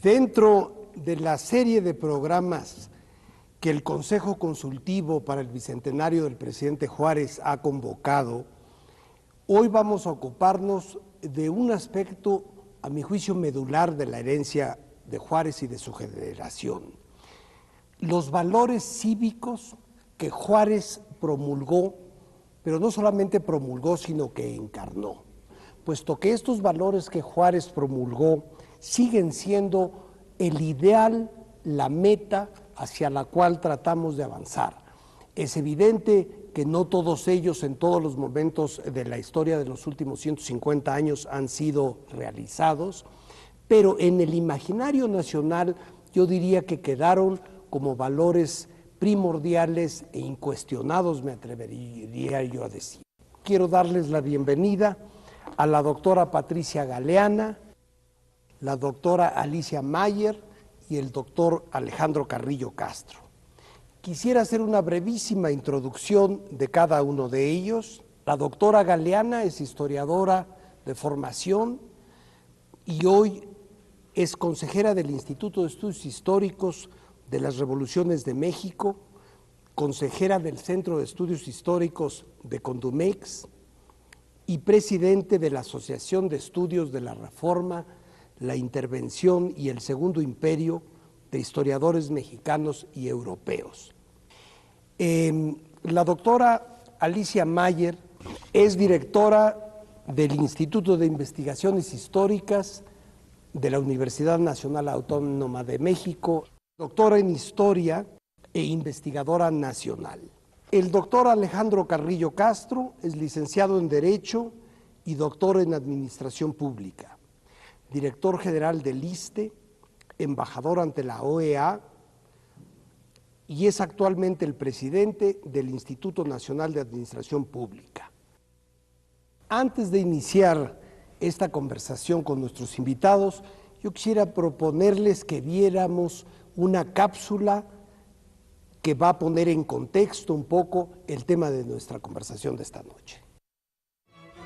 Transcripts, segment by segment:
Dentro de la serie de programas que el Consejo Consultivo para el Bicentenario del Presidente Juárez ha convocado, hoy vamos a ocuparnos de un aspecto, a mi juicio, medular de la herencia de Juárez y de su generación: los valores cívicos que Juárez promulgó, pero no solamente promulgó, sino que encarnó, puesto que estos valores que Juárez promulgó siguen siendo el ideal, la meta hacia la cual tratamos de avanzar. Es evidente que no todos ellos en todos los momentos de la historia de los últimos 150 años han sido realizados, pero en el imaginario nacional yo diría que quedaron como valores primordiales e incuestionados, me atrevería yo a decir. Quiero darles la bienvenida a la doctora Patricia Galeana, la doctora Alicia Mayer y el doctor Alejandro Carrillo Castro. Quisiera hacer una brevísima introducción de cada uno de ellos. La doctora Galeana es historiadora de formación y hoy es consejera del Instituto de Estudios Históricos de las Revoluciones de México, consejera del Centro de Estudios Históricos de Condumex y presidente de la Asociación de Estudios de la Reforma, la Intervención y el Segundo Imperio de Historiadores Mexicanos y Europeos. La doctora Alicia Mayer es directora del Instituto de Investigaciones Históricas de la Universidad Nacional Autónoma de México, doctora en Historia e investigadora nacional. El doctor Alejandro Carrillo Castro es licenciado en Derecho y doctor en Administración Pública, director general del ISSSTE, embajador ante la OEA y es actualmente el presidente del Instituto Nacional de Administración Pública. Antes de iniciar esta conversación con nuestros invitados, yo quisiera proponerles que viéramos una cápsula que va a poner en contexto un poco el tema de nuestra conversación de esta noche.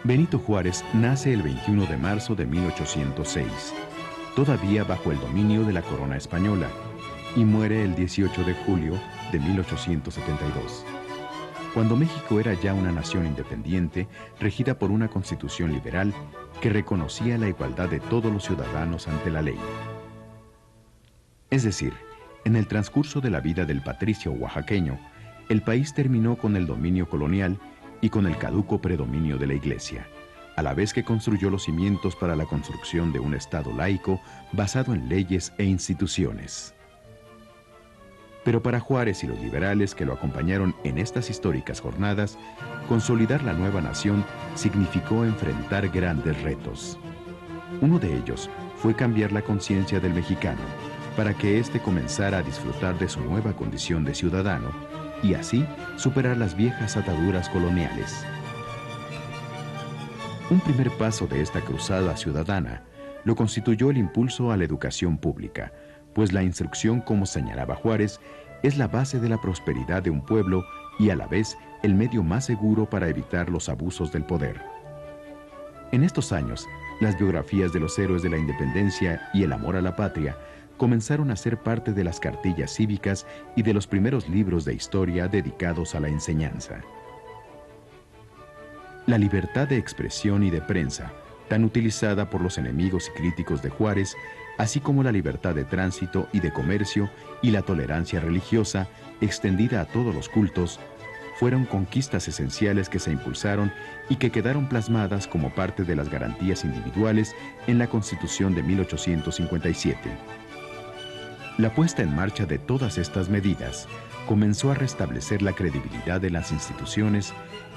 Benito Juárez nace el 21 de marzo de 1806, todavía bajo el dominio de la corona española, y muere el 18 de julio de 1872. Cuando México era ya una nación independiente, regida por una constitución liberal que reconocía la igualdad de todos los ciudadanos ante la ley. Es decir, en el transcurso de la vida del patricio oaxaqueño, el país terminó con el dominio colonial y con el caduco predominio de la Iglesia, a la vez que construyó los cimientos para la construcción de un Estado laico basado en leyes e instituciones. Pero para Juárez y los liberales que lo acompañaron en estas históricas jornadas, consolidar la nueva nación significó enfrentar grandes retos. Uno de ellos fue cambiar la conciencia del mexicano para que éste comenzara a disfrutar de su nueva condición de ciudadano y así superar las viejas ataduras coloniales. Un primer paso de esta cruzada ciudadana lo constituyó el impulso a la educación pública, pues la instrucción, como señalaba Juárez, es la base de la prosperidad de un pueblo y a la vez el medio más seguro para evitar los abusos del poder. En estos años, las biografías de los héroes de la independencia y el amor a la patria comenzaron a ser parte de las cartillas cívicas y de los primeros libros de historia dedicados a la enseñanza. La libertad de expresión y de prensa, tan utilizada por los enemigos y críticos de Juárez, así como la libertad de tránsito y de comercio y la tolerancia religiosa extendida a todos los cultos, fueron conquistas esenciales que se impulsaron y que quedaron plasmadas como parte de las garantías individuales en la Constitución de 1857. La puesta en marcha de todas estas medidas comenzó a restablecer la credibilidad de las instituciones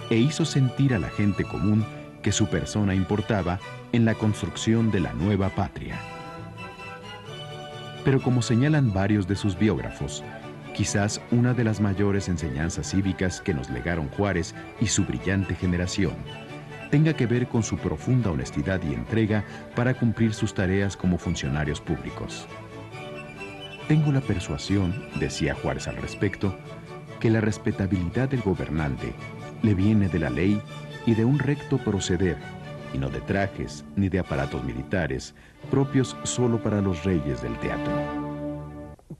e hizo sentir a la gente común que su persona importaba en la construcción de la nueva patria. Pero como señalan varios de sus biógrafos, quizás una de las mayores enseñanzas cívicas que nos legaron Juárez y su brillante generación tenga que ver con su profunda honestidad y entrega para cumplir sus tareas como funcionarios públicos. Tengo la persuasión, decía Juárez al respecto, que la respetabilidad del gobernante le viene de la ley y de un recto proceder, y no de trajes ni de aparatos militares, propios solo para los reyes del teatro.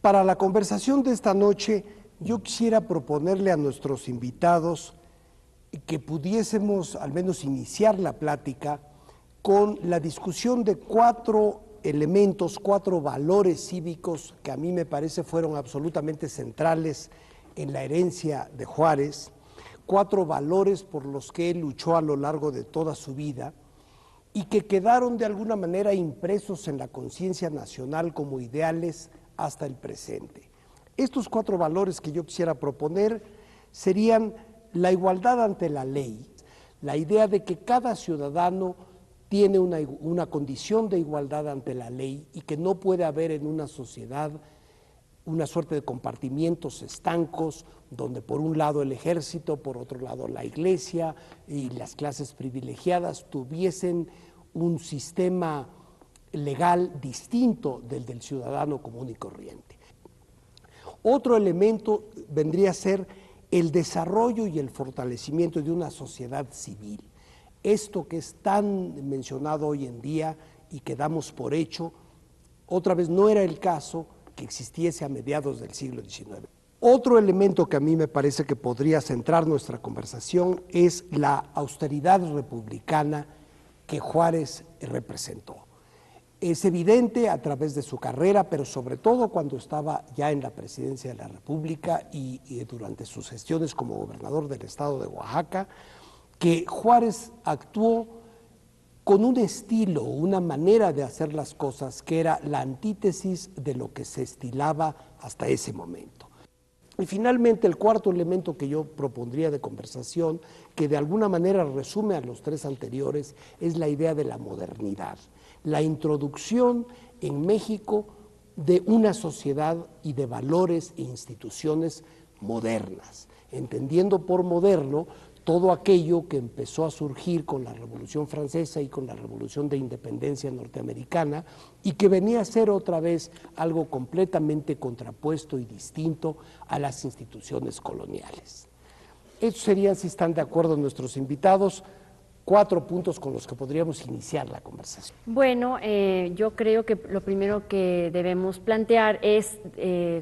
Para la conversación de esta noche, yo quisiera proponerle a nuestros invitados que pudiésemos al menos iniciar la plática con la discusión de 4 elementos, 4 valores cívicos que a mí me parece fueron absolutamente centrales en la herencia de Juárez, 4 valores por los que él luchó a lo largo de toda su vida y que quedaron de alguna manera impresos en la conciencia nacional como ideales hasta el presente. Estos 4 valores que yo quisiera proponer serían la igualdad ante la ley, la idea de que cada ciudadano tiene una condición de igualdad ante la ley y que no puede haber en una sociedad una suerte de compartimientos estancos, donde por un lado el ejército, por otro lado la iglesia y las clases privilegiadas tuviesen un sistema legal distinto del ciudadano común y corriente. Otro elemento vendría a ser el desarrollo y el fortalecimiento de una sociedad civil. Esto que es tan mencionado hoy en día y que damos por hecho, otra vez no era el caso que existiese a mediados del siglo XIX. Otro elemento que a mí me parece que podría centrar nuestra conversación es la austeridad republicana que Juárez representó. Es evidente a través de su carrera, pero sobre todo cuando estaba ya en la presidencia de la República y durante sus gestiones como gobernador del estado de Oaxaca, que Juárez actuó con un estilo, una manera de hacer las cosas que era la antítesis de lo que se estilaba hasta ese momento. Y finalmente el cuarto elemento que yo propondría de conversación, que de alguna manera resume a los 3 anteriores, es la idea de la modernidad, la introducción en México de una sociedad y de valores e instituciones modernas, entendiendo por moderno todo aquello que empezó a surgir con la Revolución Francesa y con la Revolución de Independencia norteamericana y que venía a ser otra vez algo completamente contrapuesto y distinto a las instituciones coloniales. Estos serían, si están de acuerdo nuestros invitados, 4 puntos con los que podríamos iniciar la conversación. Bueno, yo creo que lo primero que debemos plantear es,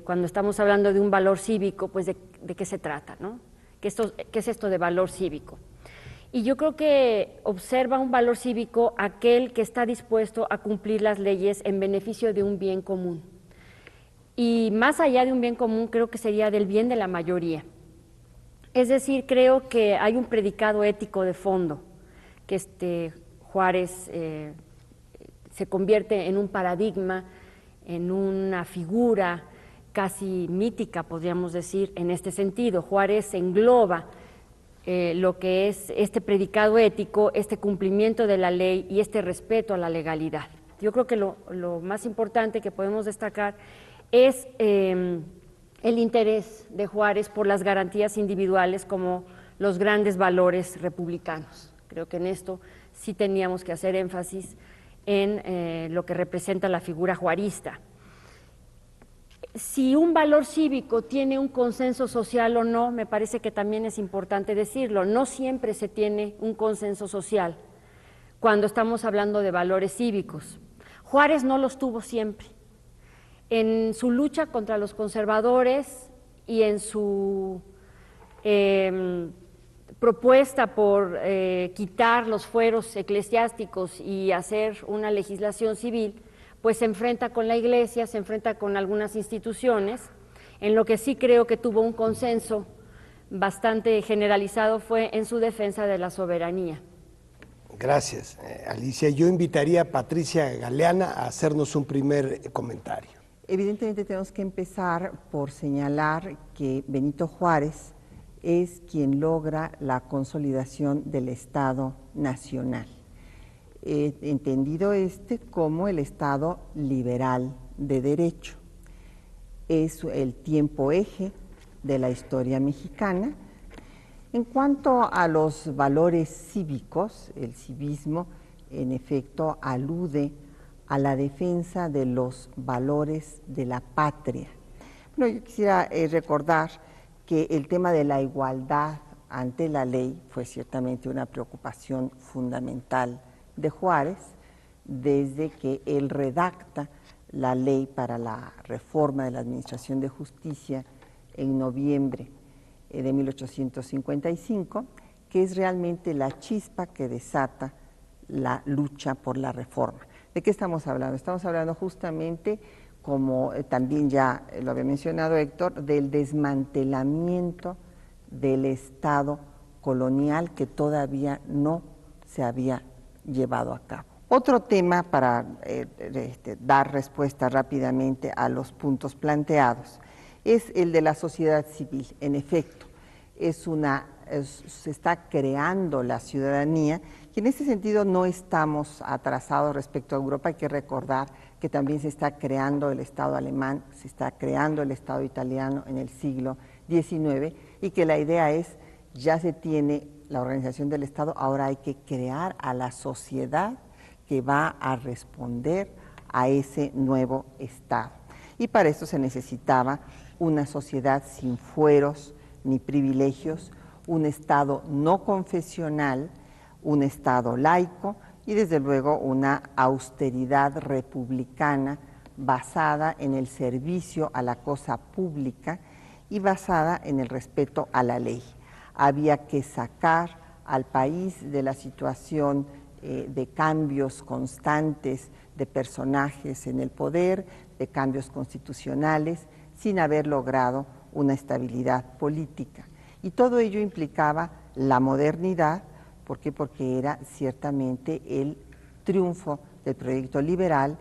cuando estamos hablando de un valor cívico, pues de qué se trata, ¿no? ¿Qué es esto de valor cívico? Y yo creo que observa un valor cívico aquel que está dispuesto a cumplir las leyes en beneficio de un bien común. Y más allá de un bien común, creo que sería del bien de la mayoría. Es decir, creo que hay un predicado ético de fondo, que Juárez se convierte en un paradigma, en una figura casi mítica, podríamos decir, en este sentido. Juárez engloba lo que es este predicado ético, este cumplimiento de la ley y este respeto a la legalidad. Yo creo que lo más importante que podemos destacar es el interés de Juárez por las garantías individuales como los grandes valores republicanos. Creo que en esto sí teníamos que hacer énfasis en lo que representa la figura juarista. Si un valor cívico tiene un consenso social o no, me parece que también es importante decirlo. No siempre se tiene un consenso social cuando estamos hablando de valores cívicos. Juárez no los tuvo siempre. En su lucha contra los conservadores y en su propuesta por quitar los fueros eclesiásticos y hacer una legislación civil, pues se enfrenta con la Iglesia, se enfrenta con algunas instituciones. En lo que sí creo que tuvo un consenso bastante generalizado fue en su defensa de la soberanía. Gracias, Alicia. Yo invitaría a Patricia Galeana a hacernos un primer comentario. Evidentemente tenemos que empezar por señalar que Benito Juárez es quien logra la consolidación del Estado nacional. Entendido como el Estado liberal de derecho. Es el tiempo eje de la historia mexicana. En cuanto a los valores cívicos, el civismo en efecto alude a la defensa de los valores de la patria. Bueno, yo quisiera recordar que el tema de la igualdad ante la ley fue ciertamente una preocupación fundamental de Juárez desde que él redacta la ley para la reforma de la Administración de Justicia en noviembre de 1855, que es realmente la chispa que desata la lucha por la reforma. ¿De qué estamos hablando? Estamos hablando justamente, como también ya lo había mencionado Héctor, del desmantelamiento del Estado colonial que todavía no se había llevado a cabo. Otro tema para dar respuesta rápidamente a los puntos planteados es el de la sociedad civil. En efecto, se está creando la ciudadanía y en ese sentido no estamos atrasados respecto a Europa. Hay que recordar que también se está creando el Estado alemán, se está creando el Estado italiano en el siglo XIX y que la idea es, ya se tiene la organización del Estado, ahora hay que crear a la sociedad que va a responder a ese nuevo Estado. Y para esto se necesitaba una sociedad sin fueros ni privilegios, un Estado no confesional, un Estado laico y desde luego una austeridad republicana basada en el servicio a la cosa pública y basada en el respeto a la ley. Había que sacar al país de la situación de cambios constantes de personajes en el poder, de cambios constitucionales, sin haber logrado una estabilidad política. Y todo ello implicaba la modernidad. ¿Por qué? Porque era ciertamente el triunfo del proyecto liberal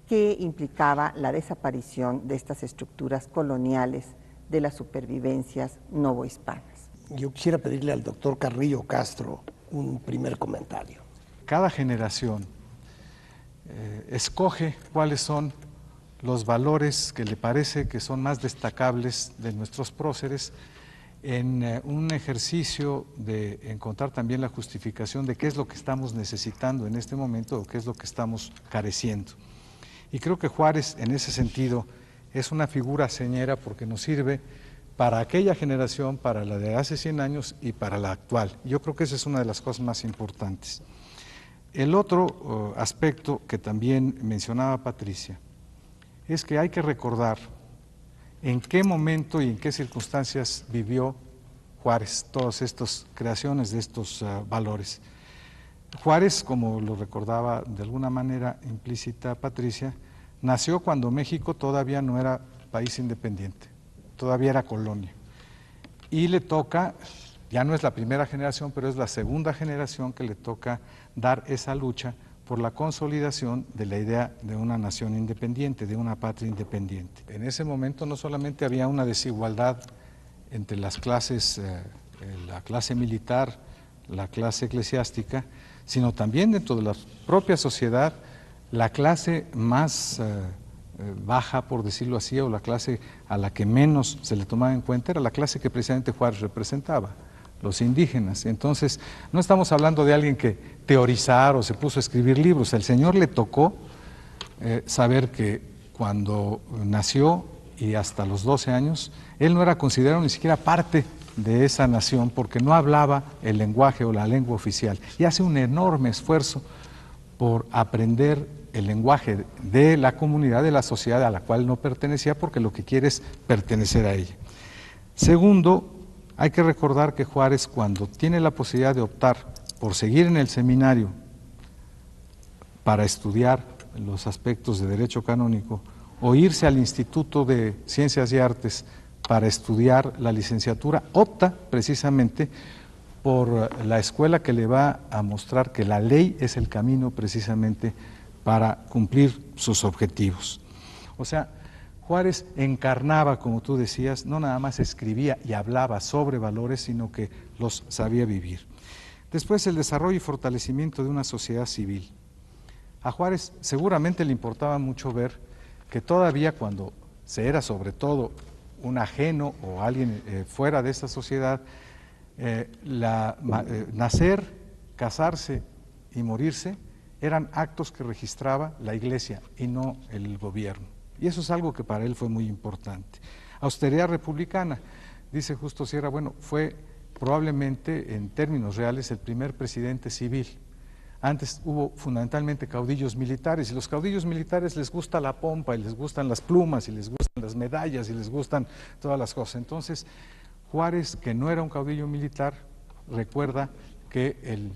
que implicaba la desaparición de estas estructuras coloniales de las supervivencias novohispanas. Yo quisiera pedirle al doctor Carrillo Castro un primer comentario. Cada generación escoge cuáles son los valores que le parece que son más destacables de nuestros próceres en un ejercicio de encontrar también la justificación de qué es lo que estamos necesitando en este momento o qué es lo que estamos careciendo. Y creo que Juárez en ese sentido es una figura señera porque nos sirve para aquella generación, para la de hace 100 años y para la actual. Yo creo que esa es una de las cosas más importantes. El otro aspecto que también mencionaba Patricia es que hay que recordar en qué momento y en qué circunstancias vivió Juárez todas estas creaciones de estos valores. Juárez, como lo recordaba de alguna manera implícita Patricia, nació cuando México todavía no era país independiente, todavía era colonia. Y le toca, ya no es la primera generación, pero es la segunda generación que le toca dar esa lucha por la consolidación de la idea de una nación independiente, de una patria independiente. En ese momento no solamente había una desigualdad entre las clases, la clase militar, la clase eclesiástica, sino también dentro de la propia sociedad, la clase más baja, por decirlo así, o la clase a la que menos se le tomaba en cuenta, era la clase que precisamente Juárez representaba, los indígenas. Entonces, no estamos hablando de alguien que teorizar o se puso a escribir libros. Al señor le tocó saber que cuando nació y hasta los 12 años, él no era considerado ni siquiera parte de esa nación porque no hablaba el lenguaje o la lengua oficial. Y hace un enorme esfuerzo por aprender el lenguaje de la comunidad, de la sociedad a la cual no pertenecía, porque lo que quiere es pertenecer a ella. Segundo, hay que recordar que Juárez, cuando tiene la posibilidad de optar por seguir en el seminario para estudiar los aspectos de derecho canónico o irse al Instituto de Ciencias y Artes para estudiar la licenciatura, opta precisamente por la escuela que le va a mostrar que la ley es el camino precisamente para cumplir sus objetivos. O sea, Juárez encarnaba, como tú decías, no nada más escribía y hablaba sobre valores, sino que los sabía vivir. Después, el desarrollo y fortalecimiento de una sociedad civil. A Juárez seguramente le importaba mucho ver que todavía cuando se era sobre todo un ajeno o alguien fuera de esta sociedad, nacer, casarse y morirse eran actos que registraba la Iglesia y no el gobierno. Y eso es algo que para él fue muy importante. Austeridad republicana, dice Justo Sierra, bueno, fue probablemente en términos reales el primer presidente civil. Antes hubo fundamentalmente caudillos militares, y los caudillos militares les gusta la pompa, y les gustan las plumas, y les gustan las medallas, y les gustan todas las cosas. Entonces, Juárez, que no era un caudillo militar, recuerda que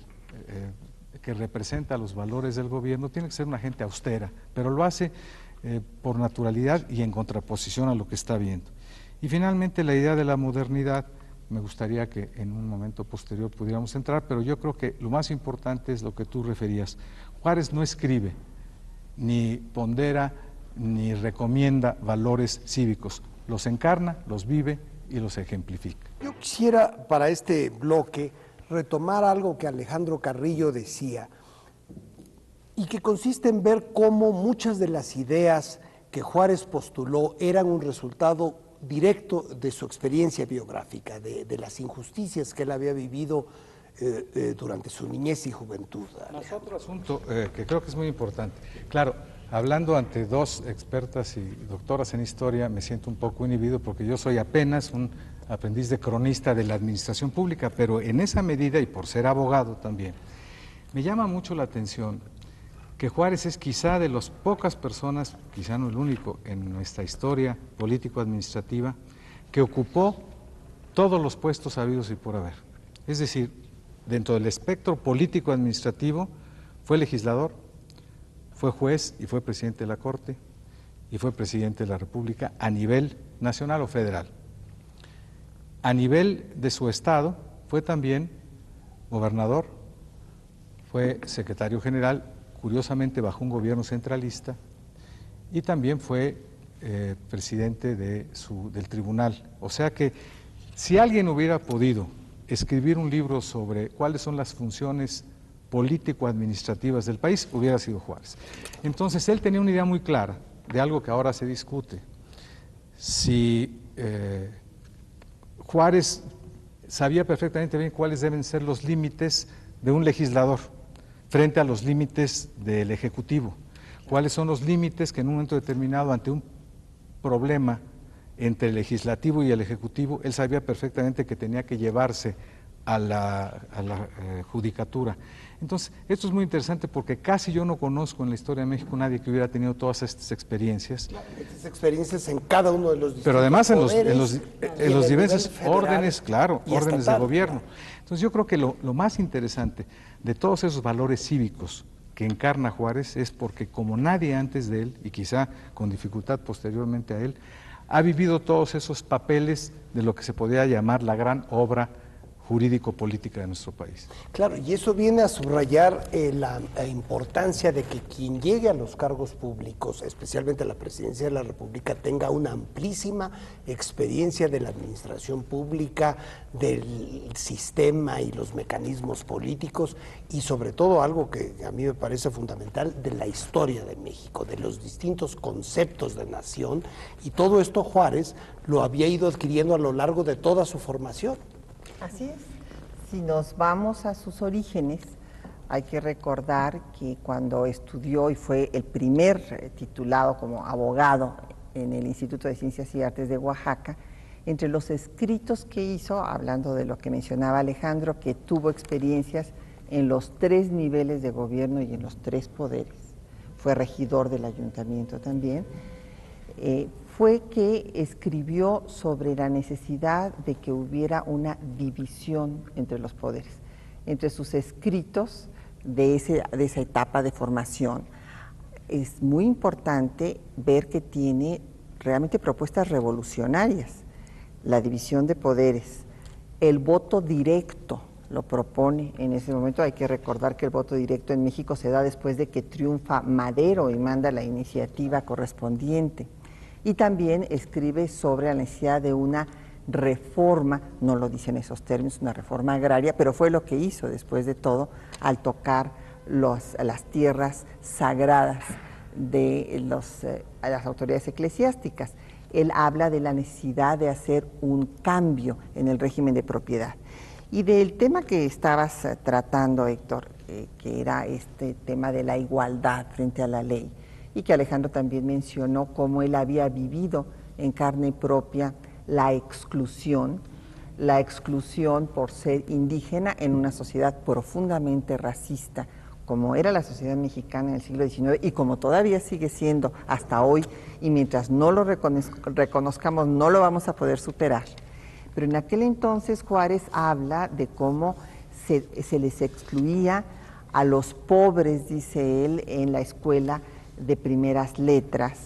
que representa los valores del gobierno tiene que ser una gente austera, pero lo hace por naturalidad y en contraposición a lo que está viendo. Y finalmente la idea de la modernidad, me gustaría que en un momento posterior pudiéramos entrar, pero yo creo que lo más importante es lo que tú referías. Juárez no escribe, ni pondera, ni recomienda valores cívicos, los encarna, los vive y los ejemplifica. Yo quisiera para este bloque retomar algo que Alejandro Carrillo decía y que consiste en ver cómo muchas de las ideas que Juárez postuló eran un resultado directo de su experiencia biográfica, de las injusticias que él había vivido durante su niñez y juventud. Otro asunto que creo que es muy importante. Claro, hablando ante dos expertas y doctoras en historia, me siento un poco inhibido porque yo soy apenas un aprendiz de cronista de la administración pública, pero en esa medida, y por ser abogado también, me llama mucho la atención que Juárez es quizá de las pocas personas, quizá no el único, en nuestra historia político-administrativa, que ocupó todos los puestos habidos y por haber. Es decir, dentro del espectro político-administrativo, fue legislador, fue juez y fue presidente de la Corte, y fue presidente de la República a nivel nacional o federal. A nivel de su estado, fue también gobernador, fue secretario general, curiosamente bajo un gobierno centralista, y también fue presidente del tribunal. O sea que si alguien hubiera podido escribir un libro sobre cuáles son las funciones político-administrativas del país, hubiera sido Juárez. Entonces él tenía una idea muy clara de algo que ahora se discute. Si Juárez sabía perfectamente bien cuáles deben ser los límites de un legislador frente a los límites del Ejecutivo. ¿Cuáles son los límites que en un momento determinado, ante un problema entre el Legislativo y el Ejecutivo, él sabía perfectamente que tenía que llevarse a la judicatura? Entonces, esto es muy interesante porque casi yo no conozco en la historia de México nadie que hubiera tenido todas estas experiencias. Estas experiencias en cada uno de los distintos pero además poderes, en los diversos órdenes, claro, y órdenes estatal, de gobierno. claro. Entonces yo creo que lo más interesante de todos esos valores cívicos que encarna Juárez es porque como nadie antes de él, y quizá con dificultad posteriormente a él, ha vivido todos esos papeles de lo que se podría llamar la gran obra jurídico-política de nuestro país. Claro, y eso viene a subrayar la importancia de que quien llegue a los cargos públicos, especialmente a la presidencia de la República, tenga una amplísima experiencia de la administración pública, del sistema y los mecanismos políticos, y sobre todo algo que a mí me parece fundamental, de la historia de México, de los distintos conceptos de nación, y todo esto Juárez lo había ido adquiriendo a lo largo de toda su formación. Así es. Si nos vamos a sus orígenes, hay que recordar que cuando estudió y fue el primer titulado como abogado en el Instituto de Ciencias y Artes de Oaxaca, entre los escritos que hizo, hablando de lo que mencionaba Alejandro, que tuvo experiencias en los 3 niveles de gobierno y en los 3 poderes, fue regidor del ayuntamiento también, fue que escribió sobre la necesidad de que hubiera una división entre los poderes. Entre sus escritos de esa etapa de formación, es muy importante ver que tiene realmente propuestas revolucionarias. La división de poderes, el voto directo lo propone en ese momento. Hay que recordar que el voto directo en México se da después de que triunfa Madero y manda la iniciativa correspondiente. Y también escribe sobre la necesidad de una reforma, no lo dice en esos términos, una reforma agraria, pero fue lo que hizo después de todo al tocar las tierras sagradas de las autoridades eclesiásticas. Él habla de la necesidad de hacer un cambio en el régimen de propiedad. Y del tema que estabas tratando, Héctor, que era este tema de la igualdad frente a la ley, y que Alejandro también mencionó cómo él había vivido en carne propia la exclusión por ser indígena en una sociedad profundamente racista, como era la sociedad mexicana en el siglo XIX y como todavía sigue siendo hasta hoy, y mientras no lo reconozcamos no lo vamos a poder superar. Pero en aquel entonces Juárez habla de cómo se les excluía a los pobres, dice él, en la escuela de primeras letras,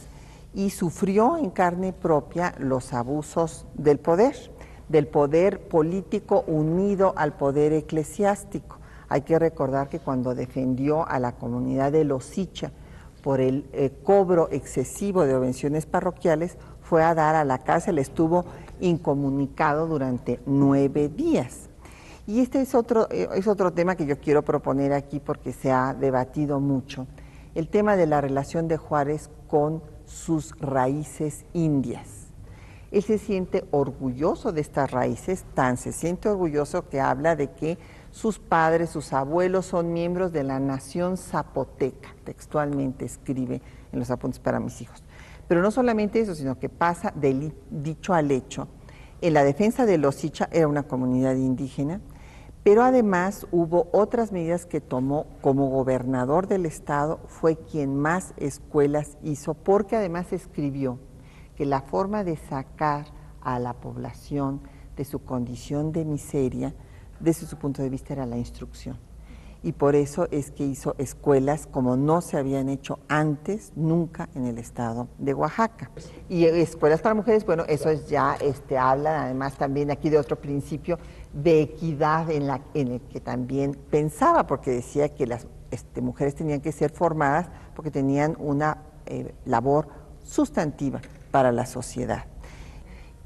y sufrió en carne propia los abusos del poder político unido al poder eclesiástico. Hay que recordar que cuando defendió a la comunidad de Los Sicha por el cobro excesivo de obvenciones parroquiales, fue a dar a la cárcel, estuvo incomunicado durante 9 días. Y este es otro tema que yo quiero proponer aquí porque se ha debatido mucho, el tema de la relación de Juárez con sus raíces indias. Él se siente orgulloso de estas raíces, tan se siente orgulloso que habla de que sus padres, sus abuelos son miembros de la nación zapoteca, textualmente escribe en los apuntes para mis hijos. Pero no solamente eso, sino que pasa del dicho al hecho. En la defensa de Los Sicha era una comunidad indígena, pero además hubo otras medidas que tomó como gobernador del estado, fue quien más escuelas hizo, porque además escribió que la forma de sacar a la población de su condición de miseria, desde su punto de vista, era la instrucción. Y por eso es que hizo escuelas como no se habían hecho antes, nunca en el estado de Oaxaca. Y escuelas para mujeres, bueno, eso es ya, habla además también aquí de otro principio de equidad en el que también pensaba, porque decía que las mujeres tenían que ser formadas porque tenían una labor sustantiva para la sociedad.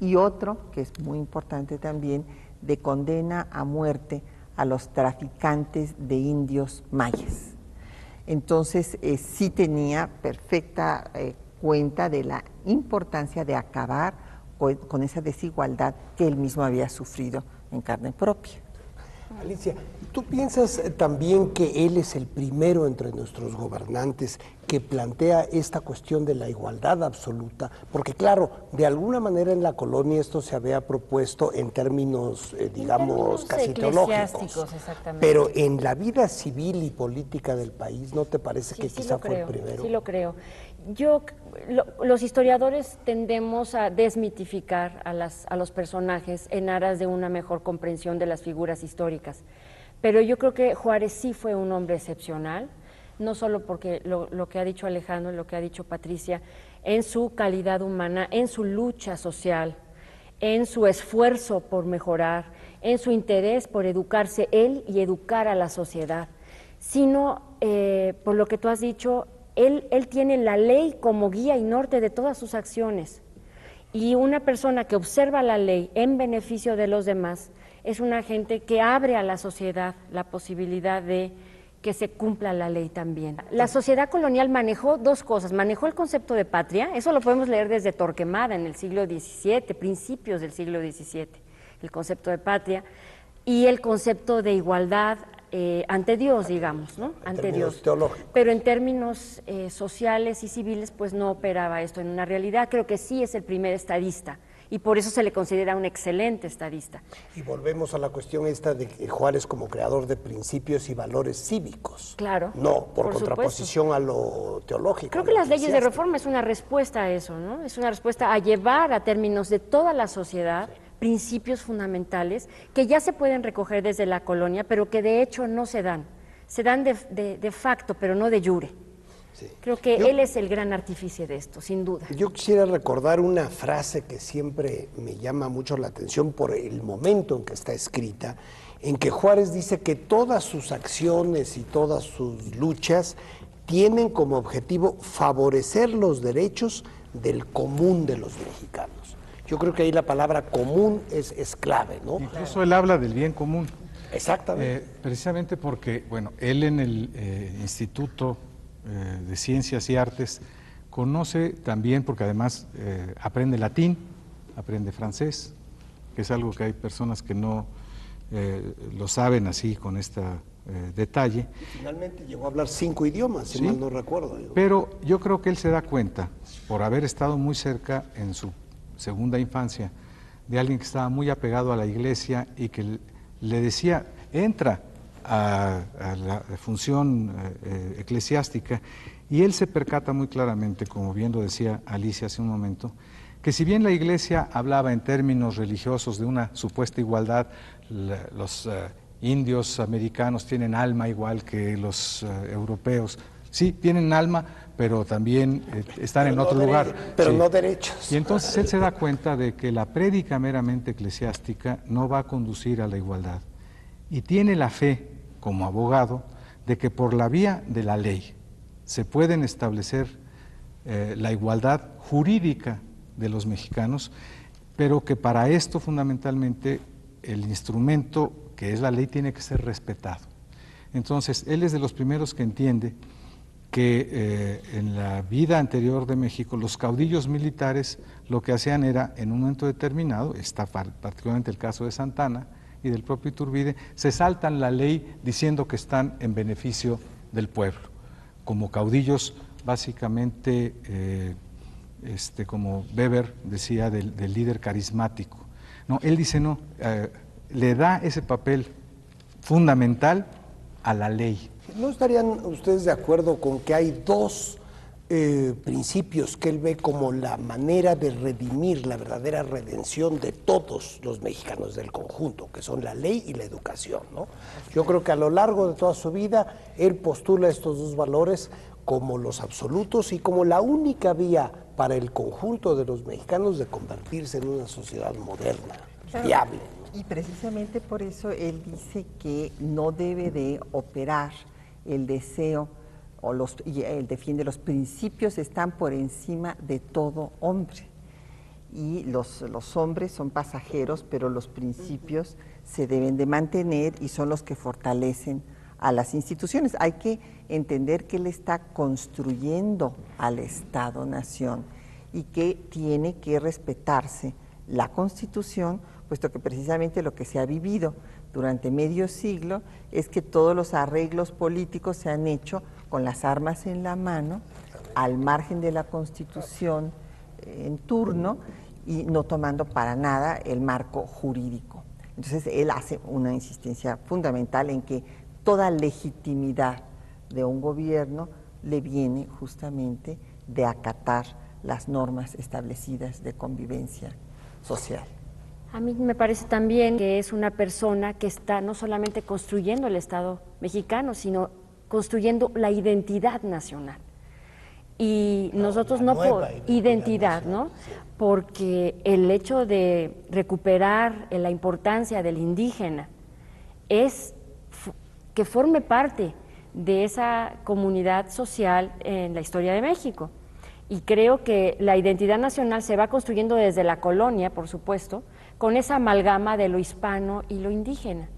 Y otro, que es muy importante también, de condena a muerte a los traficantes de indios mayas. Entonces, sí tenía perfecta cuenta de la importancia de acabar con esa desigualdad que él mismo había sufrido en carne propia. Alicia, ¿tú piensas también que él es el primero entre nuestros gobernantes que plantea esta cuestión de la igualdad absoluta? Porque claro, de alguna manera en la colonia esto se había propuesto en términos, digamos, casi teológicos. Pero en la vida civil y política del país, ¿no te parece que quizá fue el primero? Sí lo creo. Los historiadores tendemos a desmitificar a los personajes en aras de una mejor comprensión de las figuras históricas, pero yo creo que Juárez sí fue un hombre excepcional, no solo porque lo que ha dicho Alejandro, lo que ha dicho Patricia, en su calidad humana, en su lucha social, en su esfuerzo por mejorar, en su interés por educarse él y educar a la sociedad, sino por lo que tú has dicho. Él tiene la ley como guía y norte de todas sus acciones, y una persona que observa la ley en beneficio de los demás es una gente que abre a la sociedad la posibilidad de que se cumpla la ley también. La sociedad colonial manejó dos cosas, manejó el concepto de patria, eso lo podemos leer desde Torquemada en el siglo XVII, principios del siglo XVII, el concepto de patria, y el concepto de igualdad ante Dios, digamos, ¿no? Ante Dios. Pero en términos sociales y civiles, pues no operaba esto en una realidad. Creo que sí es el primer estadista, y por eso se le considera un excelente estadista. Y volvemos a la cuestión esta de Juárez como creador de principios y valores cívicos. Claro. No, por contraposición a lo teológico. Creo que las leyes de reforma es una respuesta a eso, ¿no? Es una respuesta a llevar a términos de toda la sociedad principios fundamentales que ya se pueden recoger desde la colonia, pero que de hecho no se dan. Se dan de facto, pero no de jure. Sí. Creo que él es el gran artífice de esto, sin duda. Yo quisiera recordar una frase que siempre me llama mucho la atención por el momento en que está escrita, en que Juárez dice que todas sus acciones y todas sus luchas tienen como objetivo favorecer los derechos del común de los mexicanos. Yo creo que ahí la palabra común es clave, ¿no? Incluso él habla del bien común. Exactamente. Precisamente porque, bueno, él en el Instituto de Ciencias y Artes conoce también, porque además aprende latín, aprende francés, que es algo que hay personas que no lo saben así con este detalle. Finalmente llegó a hablar 5 idiomas, si mal no recuerdo. Pero yo creo que él se da cuenta, por haber estado muy cerca en su segunda infancia, de alguien que estaba muy apegado a la iglesia y que le decía, entra, a la función eclesiástica, y él se percata muy claramente, como bien lo decía Alicia hace un momento, que si bien la Iglesia hablaba en términos religiosos de una supuesta igualdad, los indios americanos tienen alma igual que los europeos. Sí, tienen alma, pero también están en otro lugar. Pero sí. No derechos. Y entonces él se da cuenta de que la prédica meramente eclesiástica no va a conducir a la igualdad. Y tiene la fe, como abogado, de que por la vía de la ley se pueden establecer la igualdad jurídica de los mexicanos, pero que para esto fundamentalmente el instrumento que es la ley tiene que ser respetado. Entonces, él es de los primeros que entiende que en la vida anterior de México los caudillos militares lo que hacían era, en un momento determinado, está particularmente el caso de Santana y del propio Iturbide, se saltan la ley diciendo que están en beneficio del pueblo, como caudillos básicamente, como Weber decía, del líder carismático. No, él dice no, le da ese papel fundamental a la ley. ¿No estarían ustedes de acuerdo con que hay dos principios que él ve como la manera de redimir, la verdadera redención de todos los mexicanos del conjunto, que son la ley y la educación, ¿no? Yo creo que a lo largo de toda su vida él postula estos dos valores como los absolutos y como la única vía para el conjunto de los mexicanos de convertirse en una sociedad moderna, viable. Y precisamente por eso él dice que no debe de operar el deseo, y él defiende los principios están por encima de todo hombre. Y los hombres son pasajeros, pero los principios se deben de mantener y son los que fortalecen a las instituciones. Hay que entender que él está construyendo al Estado-Nación y que tiene que respetarse la Constitución, puesto que precisamente lo que se ha vivido durante medio siglo es que todos los arreglos políticos se han hecho con las armas en la mano, al margen de la Constitución en turno y no tomando para nada el marco jurídico. Entonces él hace una insistencia fundamental en que toda legitimidad de un gobierno le viene justamente de acatar las normas establecidas de convivencia social. A mí me parece también que es una persona que está no solamente construyendo el Estado mexicano, sino construyendo la identidad nacional. Y nosotros no podemos, identidad, ¿no? Porque el hecho de recuperar la importancia del indígena es que forme parte de esa comunidad social en la historia de México. Y creo que la identidad nacional se va construyendo desde la colonia, por supuesto, con esa amalgama de lo hispano y lo indígena.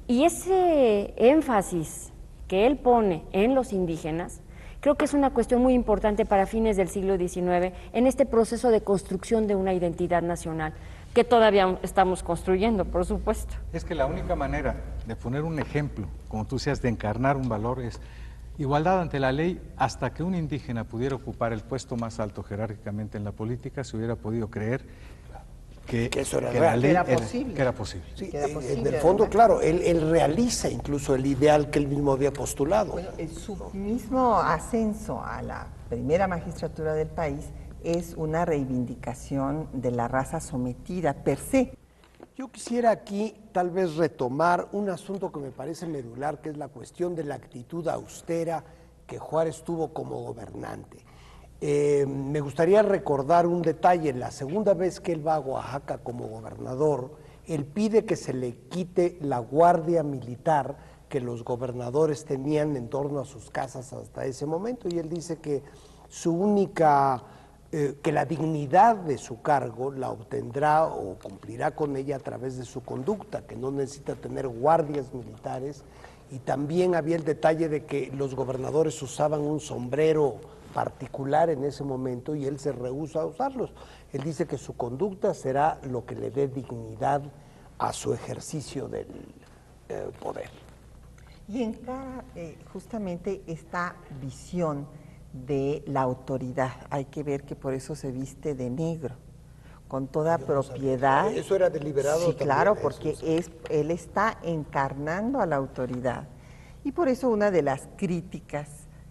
Y ese énfasis que él pone en los indígenas, creo que es una cuestión muy importante para fines del siglo XIX, en este proceso de construcción de una identidad nacional, que todavía estamos construyendo, por supuesto. Es que la única manera de poner un ejemplo, como tú decías, de encarnar un valor es igualdad ante la ley. Hasta que un indígena pudiera ocupar el puesto más alto jerárquicamente en la política, se hubiera podido creer que eso era que real. la ley Era posible. que era posible. Sí, Era posible, en el fondo, además. claro, él realiza incluso el ideal que él mismo había postulado. Bueno, su mismo ascenso a la primera magistratura del país es una reivindicación de la raza sometida per se. Yo quisiera aquí tal vez retomar un asunto que me parece medular, que es la cuestión de la actitud austera que Juárez tuvo como gobernante. Me gustaría recordar un detalle. La segunda vez que él va a Oaxaca como gobernador, él pide que se le quite la guardia militar que los gobernadores tenían en torno a sus casas hasta ese momento, y él dice que su única, que la dignidad de su cargo la obtendrá o cumplirá con ella a través de su conducta, que no necesita tener guardias militares. Y también había el detalle de que los gobernadores usaban un sombrero particular en ese momento y él se rehúsa a usarlos. Él dice que su conducta será lo que le dé dignidad a su ejercicio del poder. Y encara justamente esta visión de la autoridad. Hay que ver que por eso se viste de negro, con toda propiedad. ¿Eso era deliberado? Sí, también, claro, eso, porque sí. él está encarnando a la autoridad Y por eso una de las críticas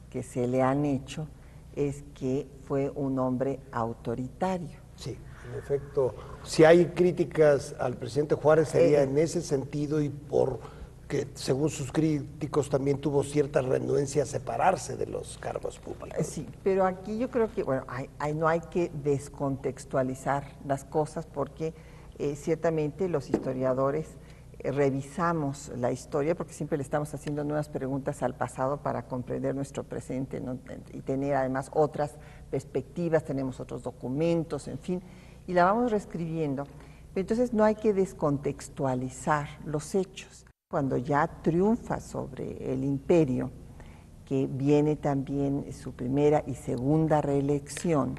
que se le han hecho es que fue un hombre autoritario. Sí, en efecto, si hay críticas al presidente Juárez sería en ese sentido y porque según sus críticos también tuvo cierta renuencia a separarse de los cargos públicos. Sí, pero aquí yo creo que, bueno, no hay que descontextualizar las cosas porque ciertamente los historiadores revisamos la historia porque siempre le estamos haciendo nuevas preguntas al pasado para comprender nuestro presente, ¿no? Y tener además otras perspectivas, tenemos otros documentos, en fin, y la vamos reescribiendo. Pero entonces no hay que descontextualizar los hechos. Cuando ya triunfa sobre el imperio, que viene también su primera y segunda reelección,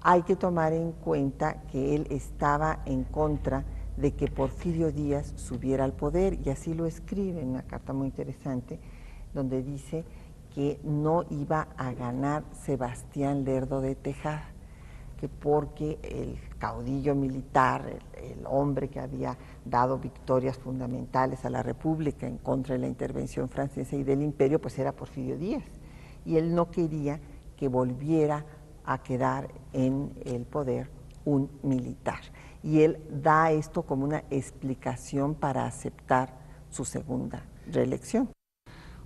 hay que tomar en cuenta que él estaba en contra de que Porfirio Díaz subiera al poder, y así lo escribe en una carta muy interesante, donde dice que no iba a ganar Sebastián Lerdo de Tejada, que porque el caudillo militar, el hombre que había dado victorias fundamentales a la República en contra de la intervención francesa y del imperio, pues era Porfirio Díaz, y él no quería que volviera a quedar en el poder un militar. Y él da esto como una explicación para aceptar su segunda reelección.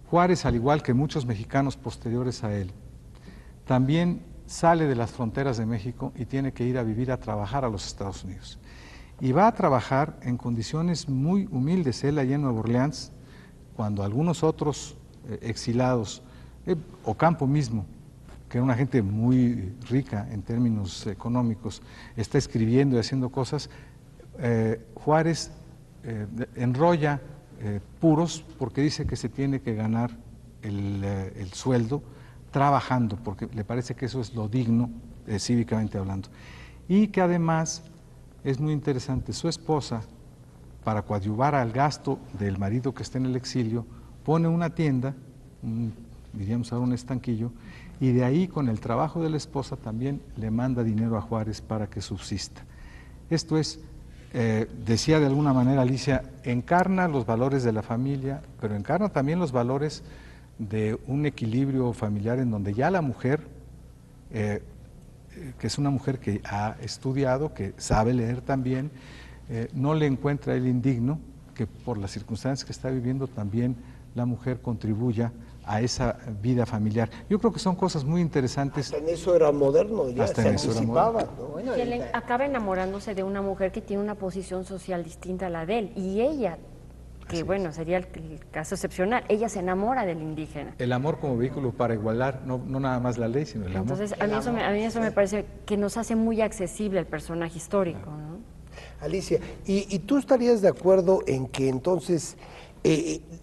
Juárez, al igual que muchos mexicanos posteriores a él, también sale de las fronteras de México y tiene que ir a vivir, a trabajar a los Estados Unidos. Y va a trabajar en condiciones muy humildes, él allá en Nueva Orleans, cuando algunos otros exilados, Ocampo mismo, que era una gente muy rica en términos económicos, está escribiendo y haciendo cosas, Juárez enrolla puros porque dice que se tiene que ganar el sueldo trabajando, porque le parece que eso es lo digno, cívicamente hablando. Y que además es muy interesante, su esposa, para coadyuvar al gasto del marido que está en el exilio, pone una tienda, diríamos ahora un estanquillo, y de ahí con el trabajo de la esposa también le manda dinero a Juárez para que subsista. Esto es, decía de alguna manera Alicia, encarna los valores de la familia, pero encarna también los valores de un equilibrio familiar en donde ya la mujer, que es una mujer que ha estudiado, que sabe leer también, no le encuentra el indigno que por las circunstancias que está viviendo también la mujer contribuya a esa vida familiar. Yo creo que son cosas muy interesantes. Hasta en eso era moderno, ya hasta se en eso anticipaba, era ¿no? Bueno, y él acaba enamorándose de una mujer que tiene una posición social distinta a la de él, y ella, que así bueno, sería el caso excepcional, ella se enamora del indígena. El amor como vehículo para igualar, no nada más la ley, sino el amor. Entonces, a mí eso me parece que nos hace muy accesible el personaje histórico, ¿no? Alicia, ¿y tú estarías de acuerdo en que entonces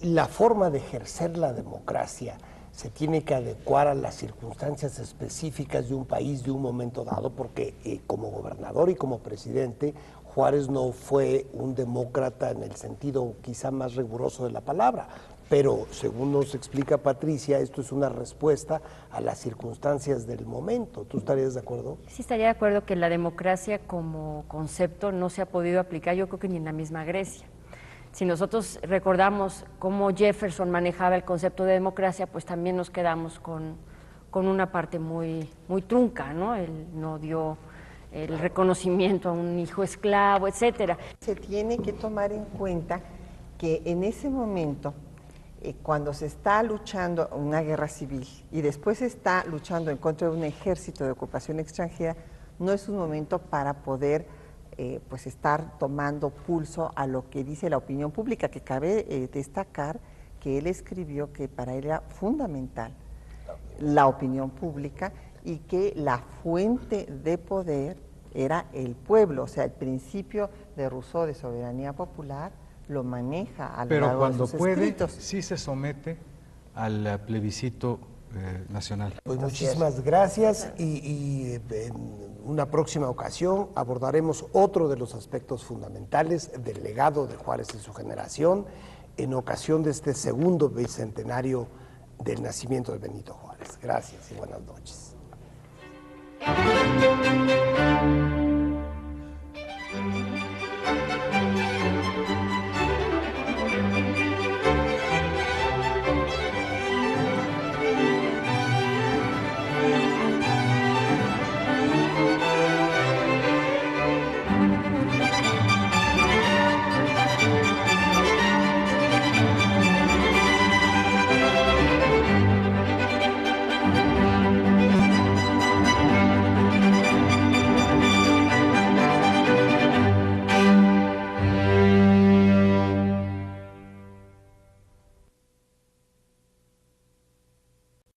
la forma de ejercer la democracia se tiene que adecuar a las circunstancias específicas de un país, de un momento dado? Porque como gobernador y como presidente, Juárez no fue un demócrata en el sentido quizá más riguroso de la palabra, pero según nos explica Patricia, esto es una respuesta a las circunstancias del momento. ¿Tú estarías de acuerdo? Sí, estaría de acuerdo que la democracia como concepto no se ha podido aplicar, yo creo que ni en la misma Grecia. Si nosotros recordamos cómo Jefferson manejaba el concepto de democracia, pues también nos quedamos con una parte muy trunca, ¿no? Él no dio el reconocimiento a un hijo esclavo, etcétera. Se tiene que tomar en cuenta que en ese momento, cuando se está luchando una guerra civil y después se está luchando en contra de un ejército de ocupación extranjera, no es un momento para poder pues estar tomando pulso a lo que dice la opinión pública, que cabe destacar que él escribió que para él era fundamental la opinión pública y que la fuente de poder era el pueblo, o sea, el principio de Rousseau de soberanía popular lo maneja a lo largo de sus escritos. Pero cuando puede, sí se somete al plebiscito nacional. Pues muchísimas gracias y en una próxima ocasión abordaremos otro de los aspectos fundamentales del legado de Juárez y su generación en ocasión de este segundo bicentenario del nacimiento de Benito Juárez. Gracias y buenas noches.